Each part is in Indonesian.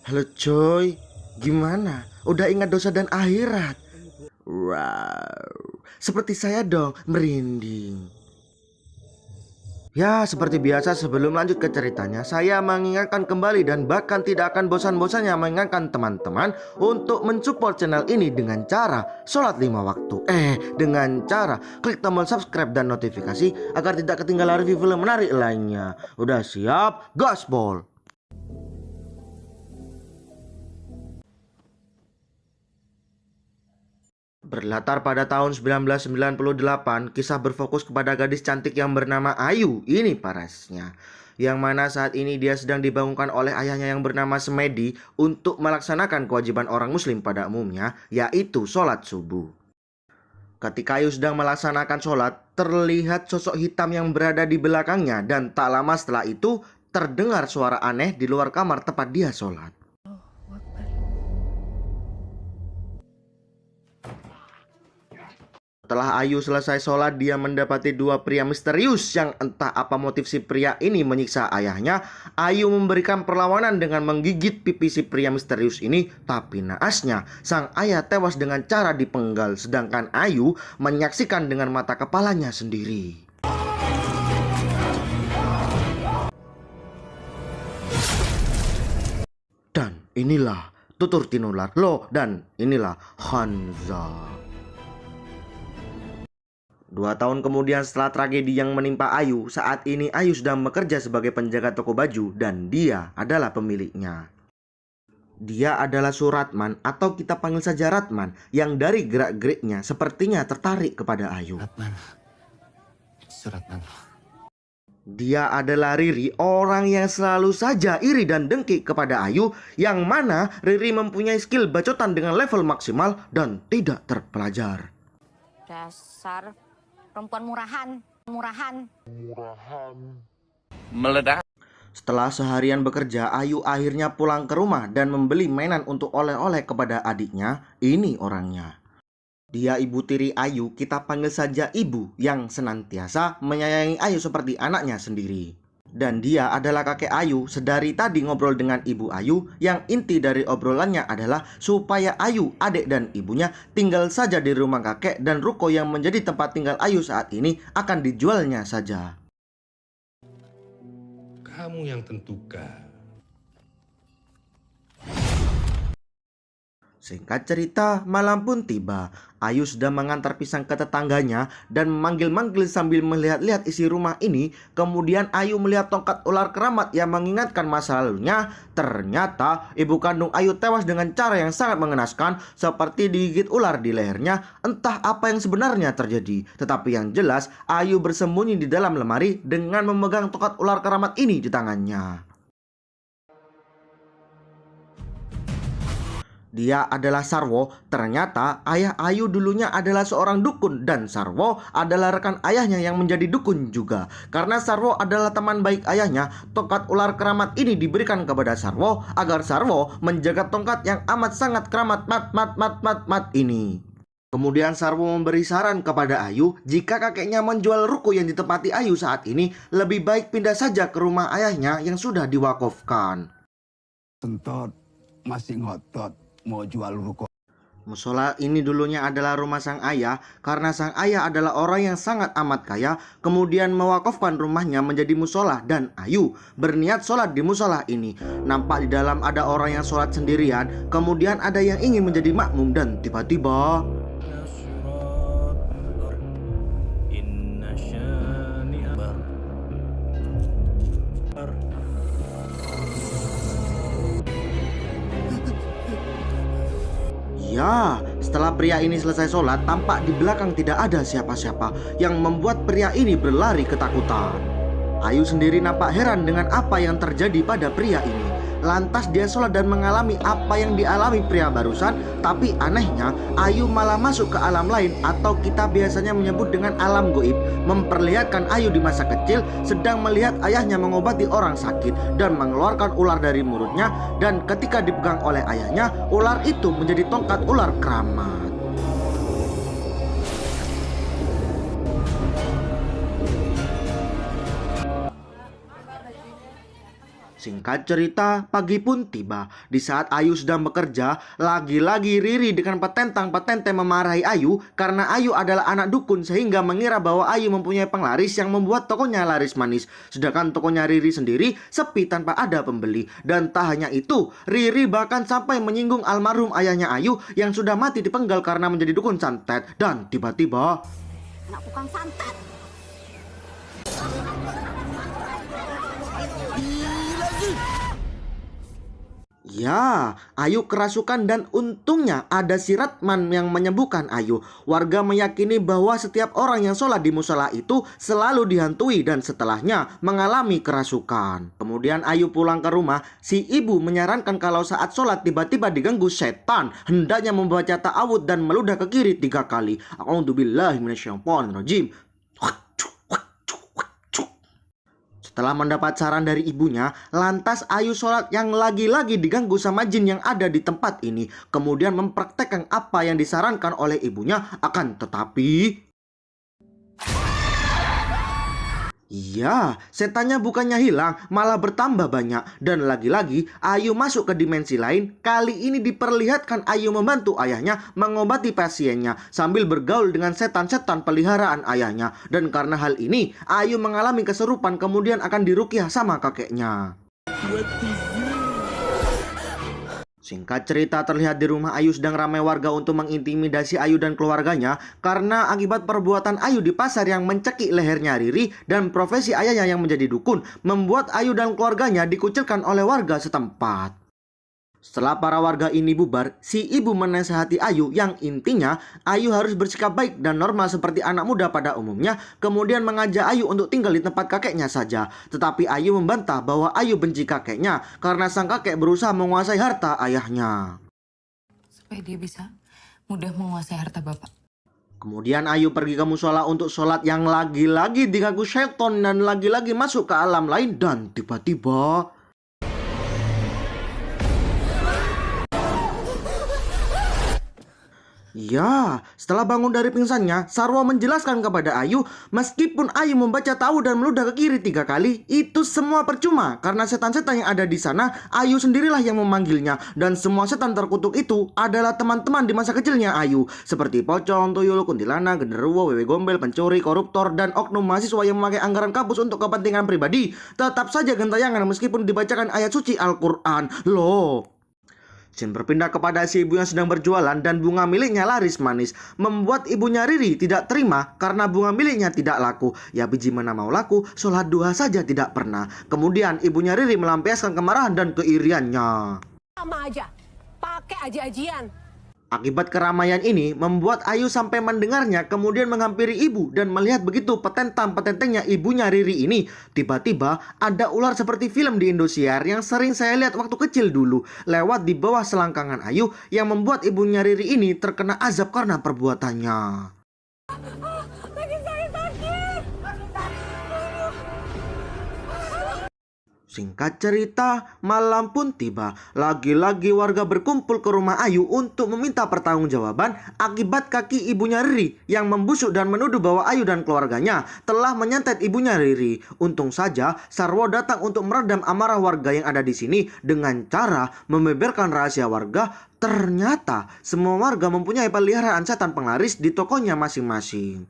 Halo coy, gimana? Udah ingat dosa dan akhirat? Wow, seperti saya dong, merinding. Ya, seperti biasa sebelum lanjut ke ceritanya, saya mengingatkan kembali dan bahkan tidak akan bosan-bosannya mengingatkan teman-teman untuk mensupport channel ini dengan cara sholat 5 waktu. Dengan cara klik tombol subscribe dan notifikasi agar tidak ketinggalan review film menarik lainnya. Udah siap? Gaspol! Berlatar pada tahun 1998, kisah berfokus kepada gadis cantik yang bernama Ayu ini parasnya. Yang mana saat ini dia sedang dibangunkan oleh ayahnya yang bernama Semedi untuk melaksanakan kewajiban orang muslim pada umumnya, yaitu sholat subuh. Ketika Ayu sedang melaksanakan sholat, terlihat sosok hitam yang berada di belakangnya dan tak lama setelah itu terdengar suara aneh di luar kamar tempat dia sholat. Setelah Ayu selesai sholat, dia mendapati dua pria misterius yang entah apa motif si pria ini menyiksa ayahnya. Ayu memberikan perlawanan dengan menggigit pipi si pria misterius ini, tapi naasnya sang ayah tewas dengan cara dipenggal, sedangkan Ayu menyaksikan dengan mata kepalanya sendiri. Dan inilah tutur tinular lo, dan inilah Hanza. 2 tahun kemudian setelah tragedi yang menimpa Ayu, saat ini Ayu sedang bekerja sebagai penjaga toko baju dan dia adalah pemiliknya. Dia adalah Suratman atau kita panggil saja Ratman yang dari gerak-geriknya sepertinya tertarik kepada Ayu. Suratman. Dia adalah Riri, orang yang selalu saja iri dan dengki kepada Ayu, yang mana Riri mempunyai skill bacotan dengan level maksimal dan tidak terpelajar. Dasar perempuan murahan. Meledak. Setelah seharian bekerja, Ayu akhirnya pulang ke rumah dan membeli mainan untuk oleh-oleh kepada adiknya. Ini orangnya. Dia ibu tiri Ayu, kita panggil saja ibu, yang senantiasa menyayangi Ayu seperti anaknya sendiri. Dan dia adalah kakek Ayu. Sedari tadi ngobrol dengan ibu Ayu, yang inti dari obrolannya adalah supaya Ayu, adik dan ibunya tinggal saja di rumah kakek, dan ruko yang menjadi tempat tinggal Ayu saat ini akan dijualnya saja. Kamu yang tentukan. Singkat cerita, malam pun tiba. Ayu sudah mengantar pisang ke tetangganya dan memanggil-manggil sambil melihat-lihat isi rumah ini. Kemudian Ayu melihat tongkat ular keramat yang mengingatkan masa lalunya. Ternyata ibu kandung Ayu tewas dengan cara yang sangat mengenaskan, seperti digigit ular di lehernya. Entah apa yang sebenarnya terjadi, tetapi yang jelas Ayu bersembunyi di dalam lemari dengan memegang tongkat ular keramat ini di tangannya. Dia adalah Sarwo. Ternyata ayah Ayu dulunya adalah seorang dukun, dan Sarwo adalah rekan ayahnya yang menjadi dukun juga. Karena Sarwo adalah teman baik ayahnya, tongkat ular keramat ini diberikan kepada Sarwo agar Sarwo menjaga tongkat yang amat sangat keramat mat ini. Kemudian Sarwo memberi saran kepada Ayu, jika kakeknya menjual ruko yang ditempati Ayu saat ini, lebih baik pindah saja ke rumah ayahnya yang sudah diwakafkan. Sentot masih ngotot mau jual ruko. Musola ini dulunya adalah rumah sang ayah, karena sang ayah adalah orang yang sangat amat kaya, kemudian mewakafkan rumahnya menjadi musola, dan Ayu berniat sholat di musola ini. Nampak di dalam ada orang yang sholat sendirian, kemudian ada yang ingin menjadi makmum, dan tiba-tiba ya, setelah pria ini selesai sholat, tampak di belakang tidak ada siapa-siapa, yang membuat pria ini berlari ketakutan. Ayu sendiri nampak heran dengan apa yang terjadi pada pria ini. Lantas dia sholat dan mengalami apa yang dialami pria barusan. Tapi anehnya, Ayu malah masuk ke alam lain, atau kita biasanya menyebut dengan alam goib. Memperlihatkan Ayu di masa kecil sedang melihat ayahnya mengobati orang sakit dan mengeluarkan ular dari mulutnya. Dan ketika dipegang oleh ayahnya, ular itu menjadi tongkat ular keramat. Singkat cerita, pagi pun tiba. Di saat Ayu sedang bekerja, lagi-lagi Riri dengan petentang-petente memarahi Ayu karena Ayu adalah anak dukun sehingga mengira bahwa Ayu mempunyai penglaris yang membuat tokonya laris manis. Sedangkan tokonya Riri sendiri sepi tanpa ada pembeli. Dan tak hanya itu, Riri bahkan sampai menyinggung almarhum ayahnya Ayu yang sudah mati dipenggal karena menjadi dukun santet. Dan tiba-tiba, Anak tukang santet. ya, Ayu kerasukan dan untungnya ada si Ratman yang menyembuhkan Ayu. Warga meyakini bahwa setiap orang yang sholat di musola itu selalu dihantui dan setelahnya mengalami kerasukan. Kemudian Ayu pulang ke rumah, si ibu menyarankan kalau saat sholat tiba-tiba diganggu setan, hendaknya membaca ta'awud dan meludah ke kiri 3 kali. A'udzubillahi minasyaitonirrajim. Setelah mendapat saran dari ibunya, lantas Ayu sholat yang lagi-lagi diganggu sama jin yang ada di tempat ini. Kemudian mempraktekkan apa yang disarankan oleh ibunya, akan tetapi... iya, setannya bukannya hilang, malah bertambah banyak. Dan lagi-lagi Ayu masuk ke dimensi lain. Kali ini diperlihatkan Ayu membantu ayahnya mengobati pasiennya sambil bergaul dengan setan-setan peliharaan ayahnya. Dan karena hal ini, Ayu mengalami kesurupan kemudian akan diruqyah sama kakeknya. Singkat cerita, terlihat di rumah Ayu sedang ramai warga untuk mengintimidasi Ayu dan keluarganya karena akibat perbuatan Ayu di pasar yang mencekik lehernya Riri dan profesi ayahnya yang menjadi dukun membuat Ayu dan keluarganya dikucilkan oleh warga setempat. Setelah para warga ini bubar, si ibu menasihati Ayu yang intinya Ayu harus bersikap baik dan normal seperti anak muda pada umumnya, kemudian mengajak Ayu untuk tinggal di tempat kakeknya saja. Tetapi Ayu membantah bahwa Ayu benci kakeknya karena sang kakek berusaha menguasai harta ayahnya. Supaya dia bisa mudah menguasai harta bapak. Kemudian Ayu pergi ke musola untuk sholat yang lagi-lagi diganggu setan dan lagi-lagi masuk ke alam lain dan tiba-tiba... ya, setelah bangun dari pingsannya, Sarwo menjelaskan kepada Ayu, meskipun Ayu membaca tahu dan meludah ke kiri 3 kali, itu semua percuma karena setan-setan yang ada di sana, Ayu sendirilah yang memanggilnya. Dan semua setan terkutuk itu adalah teman-teman di masa kecilnya Ayu, seperti pocong, tuyul, kuntilanak, genderuwo, wewe gombel, pencuri, koruptor, dan oknum mahasiswa yang memakai anggaran kampus untuk kepentingan pribadi. Tetap saja gentayangan meskipun dibacakan ayat suci Al-Quran. Loh. Jin berpindah kepada si ibu yang sedang berjualan dan bunga miliknya laris manis. Membuat ibunya Riri tidak terima karena bunga miliknya tidak laku. Ya biji mana mau laku, sholat duha saja tidak pernah. Kemudian ibunya Riri melampiaskan kemarahan dan keiriannya. Sama aja, pakai aji-ajian. Akibat keramaian ini membuat Ayu sampai mendengarnya kemudian menghampiri ibu dan melihat begitu petentang-petentengnya ibunya Riri ini. Tiba-tiba ada ular seperti film di Indosiar yang sering saya lihat waktu kecil dulu lewat di bawah selangkangan Ayu yang membuat ibunya Riri ini terkena azab karena perbuatannya. Singkat cerita, malam pun tiba. Lagi-lagi warga berkumpul ke rumah Ayu untuk meminta pertanggungjawaban akibat kaki ibunya Riri yang membusuk dan menuduh bahwa Ayu dan keluarganya telah menyantet ibunya Riri. Untung saja Sarwo datang untuk meredam amarah warga yang ada di sini dengan cara membeberkan rahasia warga. Ternyata semua warga mempunyai peliharaan setan penglaris di tokonya masing-masing.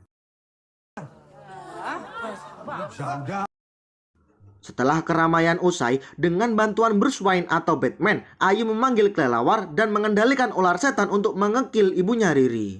Setelah keramaian usai, dengan bantuan Bruce Wayne atau Batman, Ayu memanggil kelelawar dan mengendalikan ular setan untuk mengekil ibunya Riri.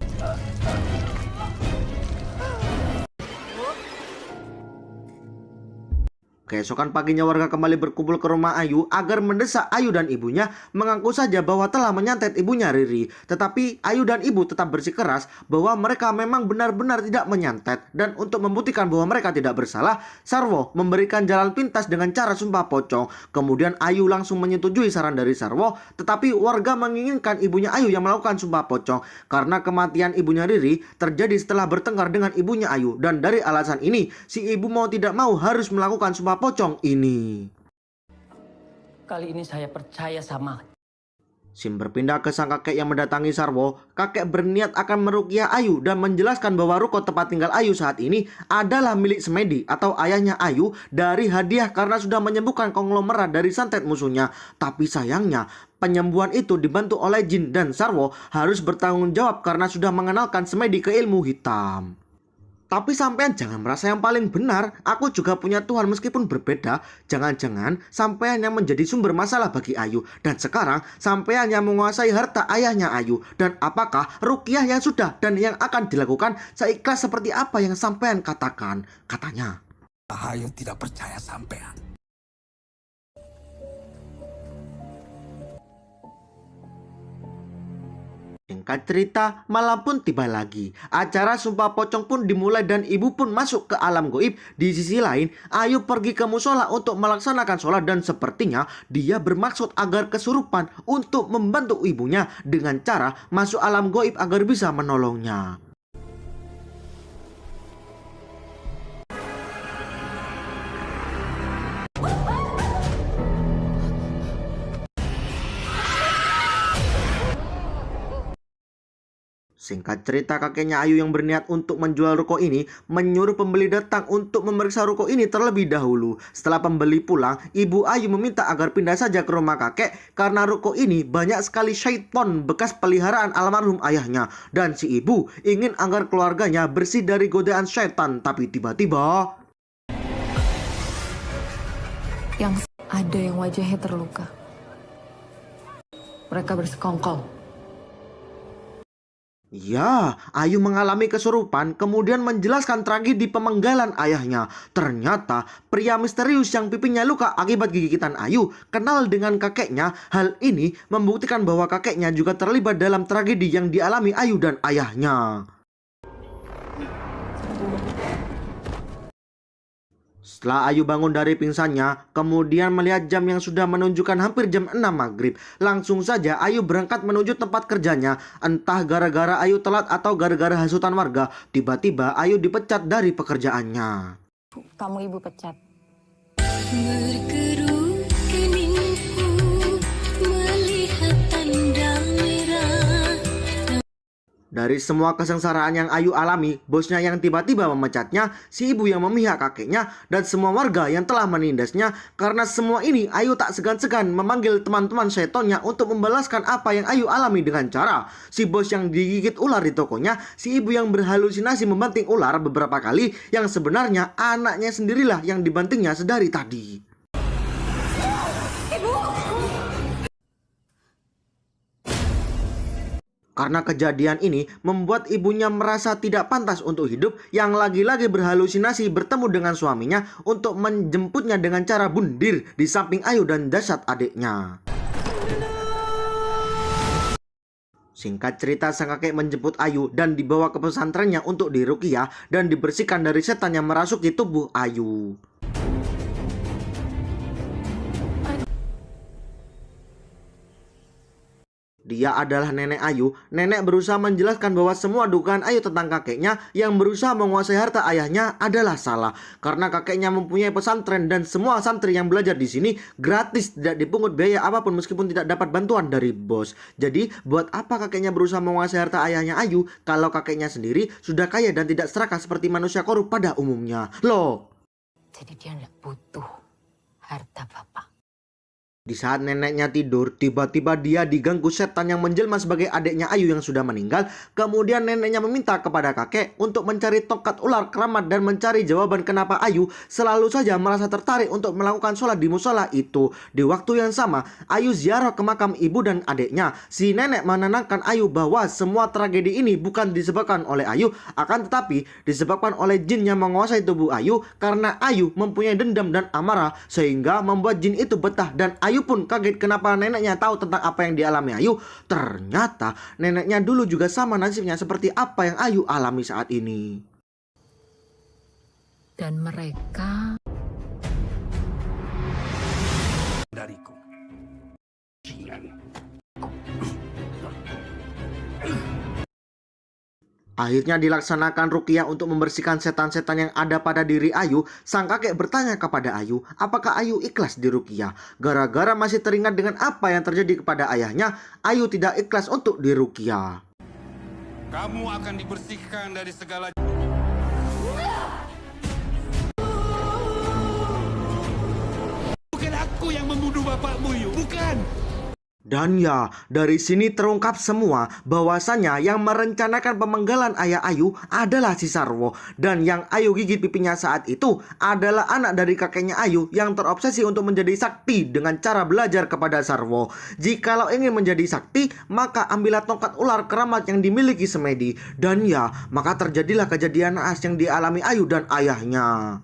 Keesokan paginya warga kembali berkumpul ke rumah Ayu agar mendesak Ayu dan ibunya mengaku saja bahwa telah menyantet ibunya Riri. Tetapi Ayu dan ibu tetap bersikeras bahwa mereka memang benar-benar tidak menyantet. Dan untuk membuktikan bahwa mereka tidak bersalah, Sarwo memberikan jalan pintas dengan cara sumpah pocong. Kemudian Ayu langsung menyetujui saran dari Sarwo, tetapi warga menginginkan ibunya Ayu yang melakukan sumpah pocong karena kematian ibunya Riri terjadi setelah bertengkar dengan ibunya Ayu. Dan dari alasan ini, si ibu mau tidak mau harus melakukan sumpah pocong ini. Kali ini saya percaya sama. Sim berpindah ke sang kakek yang mendatangi Sarwo. Kakek berniat akan meruqyah Ayu dan menjelaskan bahwa ruko tempat tinggal Ayu saat ini adalah milik Semedi atau ayahnya Ayu dari hadiah karena sudah menyembuhkan konglomerat dari santet musuhnya. Tapi sayangnya penyembuhan itu dibantu oleh jin dan Sarwo harus bertanggung jawab karena sudah mengenalkan Semedi ke ilmu hitam. Tapi sampean jangan merasa yang paling benar. Aku juga punya Tuhan meskipun berbeda. Jangan-jangan sampean yang menjadi sumber masalah bagi Ayu. Dan sekarang sampean yang menguasai harta ayahnya Ayu. Dan apakah ruqyah yang sudah dan yang akan dilakukan seikhlas seperti apa yang sampean katakan? Katanya. Ayu tidak percaya sampean. Singkat cerita, malam pun tiba lagi. Acara Sumpah Pocong pun dimulai dan ibu pun masuk ke alam goib. Di sisi lain, Ayu pergi ke musola untuk melaksanakan sholat dan sepertinya dia bermaksud agar kesurupan untuk membantu ibunya dengan cara masuk alam goib agar bisa menolongnya. Singkat cerita, kakeknya Ayu yang berniat untuk menjual ruko ini menyuruh pembeli datang untuk memeriksa ruko ini terlebih dahulu. Setelah pembeli pulang, ibu Ayu meminta agar pindah saja ke rumah kakek karena ruko ini banyak sekali syaiton bekas peliharaan almarhum ayahnya. Dan si ibu ingin agar keluarganya bersih dari godaan syaitan. Tapi tiba-tiba Yang ada yang wajahnya terluka. Mereka bersekongkol. ya, Ayu mengalami kesurupan kemudian menjelaskan tragedi pemenggalan ayahnya. Ternyata pria misterius yang pipinya luka akibat gigitan Ayu kenal dengan kakeknya. Hal ini membuktikan bahwa kakeknya juga terlibat dalam tragedi yang dialami Ayu dan ayahnya. Setelah Ayu bangun dari pingsannya, kemudian melihat jam yang sudah menunjukkan hampir jam 6 maghrib. Langsung saja Ayu berangkat menuju tempat kerjanya. Entah gara-gara Ayu telat atau gara-gara hasutan warga, tiba-tiba Ayu dipecat dari pekerjaannya. Kamu ibu pecat. Berkerut keningku melihat tanda merah. Dari semua kesengsaraan yang Ayu alami, bosnya yang tiba-tiba memecatnya, si ibu yang memihak kakeknya, dan semua warga yang telah menindasnya. Karena semua ini, Ayu tak segan-segan memanggil teman-teman setonnya untuk membalaskan apa yang Ayu alami dengan cara si bos yang digigit ular di tokonya, si ibu yang berhalusinasi membanting ular beberapa kali, yang sebenarnya anaknya sendirilah yang dibantingnya sedari tadi. Karena kejadian ini membuat ibunya merasa tidak pantas untuk hidup, yang lagi-lagi berhalusinasi bertemu dengan suaminya untuk menjemputnya dengan cara bundir di samping Ayu dan jasad adiknya. Singkat cerita, sang kakek menjemput Ayu dan dibawa ke pesantrennya untuk diruqyah dan dibersihkan dari setan yang merasuki tubuh Ayu. Dia adalah nenek Ayu. Nenek berusaha menjelaskan bahwa semua dugaan Ayu tentang kakeknya yang berusaha menguasai harta ayahnya adalah salah. Karena kakeknya mempunyai pesantren dan semua santri yang belajar di sini gratis, tidak dipungut biaya apapun meskipun tidak dapat bantuan dari bos. Jadi, buat apa kakeknya berusaha menguasai harta ayahnya Ayu kalau kakeknya sendiri sudah kaya dan tidak serakah seperti manusia korup pada umumnya? Loh. Jadi dia nggak butuh harta bapak. Di saat neneknya tidur, tiba-tiba dia diganggu setan yang menjelma sebagai adiknya Ayu yang sudah meninggal. Kemudian neneknya meminta kepada kakek untuk mencari tongkat ular keramat dan mencari jawaban kenapa Ayu selalu saja merasa tertarik untuk melakukan sholat di musola itu. Di waktu yang sama, Ayu ziarah ke makam ibu dan adiknya. Si nenek menenangkan Ayu bahwa semua tragedi ini bukan disebabkan oleh Ayu, akan tetapi disebabkan oleh jin yang menguasai tubuh Ayu karena Ayu mempunyai dendam dan amarah sehingga membuat jin itu betah. Dan Ayu pun kaget kenapa neneknya tahu tentang apa yang dialami Ayu. Ternyata neneknya dulu juga sama nasibnya seperti apa yang Ayu alami saat ini. Dan mereka Dariku. Akhirnya dilaksanakan ruqyah untuk membersihkan setan-setan yang ada pada diri Ayu. Sang kakek bertanya kepada Ayu, apakah Ayu ikhlas diruqyah? Gara-gara masih teringat dengan apa yang terjadi kepada ayahnya, Ayu tidak ikhlas untuk diruqyah. Kamu akan dibersihkan dari segala. Bukan aku yang membunuh bapakmu, Yu. Bukan. Dan ya, dari sini terungkap semua bahwasannya yang merencanakan pemenggalan ayah Ayu adalah si Sarwo. Dan yang Ayu gigit pipinya saat itu adalah anak dari kakeknya Ayu yang terobsesi untuk menjadi sakti dengan cara belajar kepada Sarwo. Jikalau ingin menjadi sakti, maka ambillah tongkat ular keramat yang dimiliki Semedi. Dan ya, maka terjadilah kejadian naas yang dialami Ayu dan ayahnya.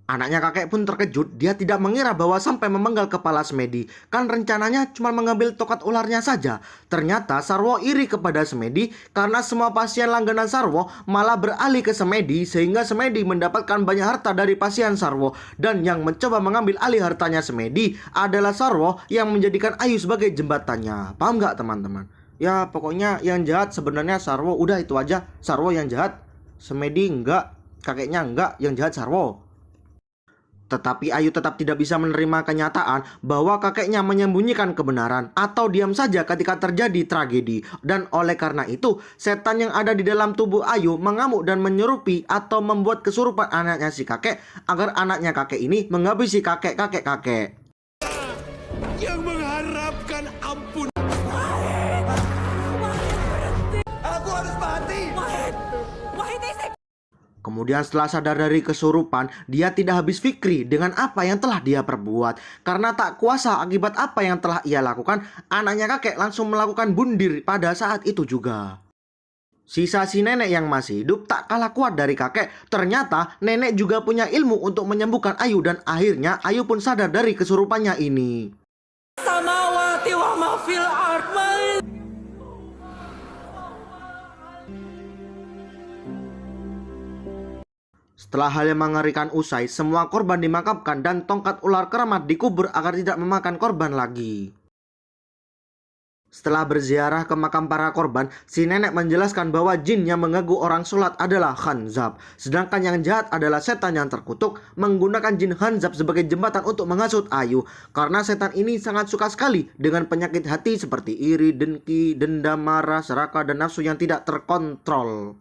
Anaknya kakek pun terkejut, dia tidak mengira bahwa sampai memenggal kepala Semedi. Kan rencananya cuma mengambil tongkat ularnya saja. Ternyata Sarwo iri kepada Semedi karena semua pasien langganan Sarwo malah beralih ke Semedi, sehingga Semedi mendapatkan banyak harta dari pasien Sarwo. Dan yang mencoba mengambil alih hartanya Semedi adalah Sarwo yang menjadikan Ayu sebagai jembatannya. Paham gak teman-teman? Ya pokoknya yang jahat sebenarnya Sarwo, udah itu aja. Sarwo yang jahat, Semedi enggak, kakeknya enggak, yang jahat Sarwo. Tetapi Ayu tetap tidak bisa menerima kenyataan bahwa kakeknya menyembunyikan kebenaran atau diam saja ketika terjadi tragedi. Dan oleh karena itu, setan yang ada di dalam tubuh Ayu mengamuk dan menyerupi atau membuat kesurupan anaknya si kakek agar anaknya kakek ini menghabisi kakek-kakek. Yang mengharapkan ampun. Aku harus mati. Kemudian setelah sadar dari kesurupan, dia tidak habis fikri dengan apa yang telah dia perbuat. Karena tak kuasa akibat apa yang telah ia lakukan, anaknya kakek langsung melakukan bundir pada saat itu juga. Sisa si nenek yang masih hidup tak kalah kuat dari kakek. Ternyata nenek juga punya ilmu untuk menyembuhkan Ayu dan akhirnya Ayu pun sadar dari kesurupannya ini. Samawati wa ma fil ardh. Setelah hal yang mengerikan usai, semua korban dimakamkan dan tongkat ular keramat dikubur agar tidak memakan korban lagi. Setelah berziarah ke makam para korban, si nenek menjelaskan bahwa jin yang mengganggu orang sholat adalah Khanzab. Sedangkan yang jahat adalah setan yang terkutuk menggunakan jin Khanzab sebagai jembatan untuk menghasut Ayu. Karena setan ini sangat suka sekali dengan penyakit hati seperti iri, dengki, dendam, marah, serakah, dan nafsu yang tidak terkontrol.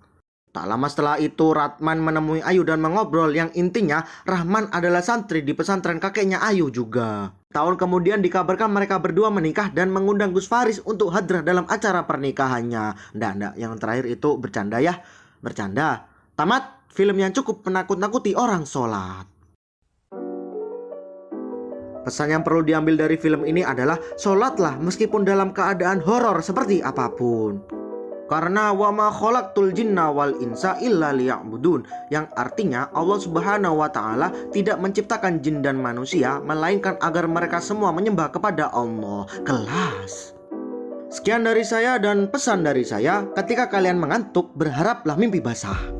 Tak lama setelah itu, Ratman menemui Ayu dan mengobrol yang intinya Rahman adalah santri di pesantren kakeknya Ayu juga. Tahun kemudian dikabarkan mereka berdua menikah dan mengundang Gus Faris untuk hadrah dalam acara pernikahannya. Nggak, yang terakhir itu bercanda ya, bercanda. Tamat, film yang cukup menakut-nakuti orang sholat. Pesan yang perlu diambil dari film ini adalah sholatlah meskipun dalam keadaan horor seperti apapun. Karena wa ma khalaqtul jinna wal insa illa liya'budun, yang artinya Allah Subhanahu wa taala tidak menciptakan jin dan manusia melainkan agar mereka semua menyembah kepada Allah. Kelas. Sekian dari saya dan pesan dari saya, ketika kalian mengantuk berharaplah mimpi basah.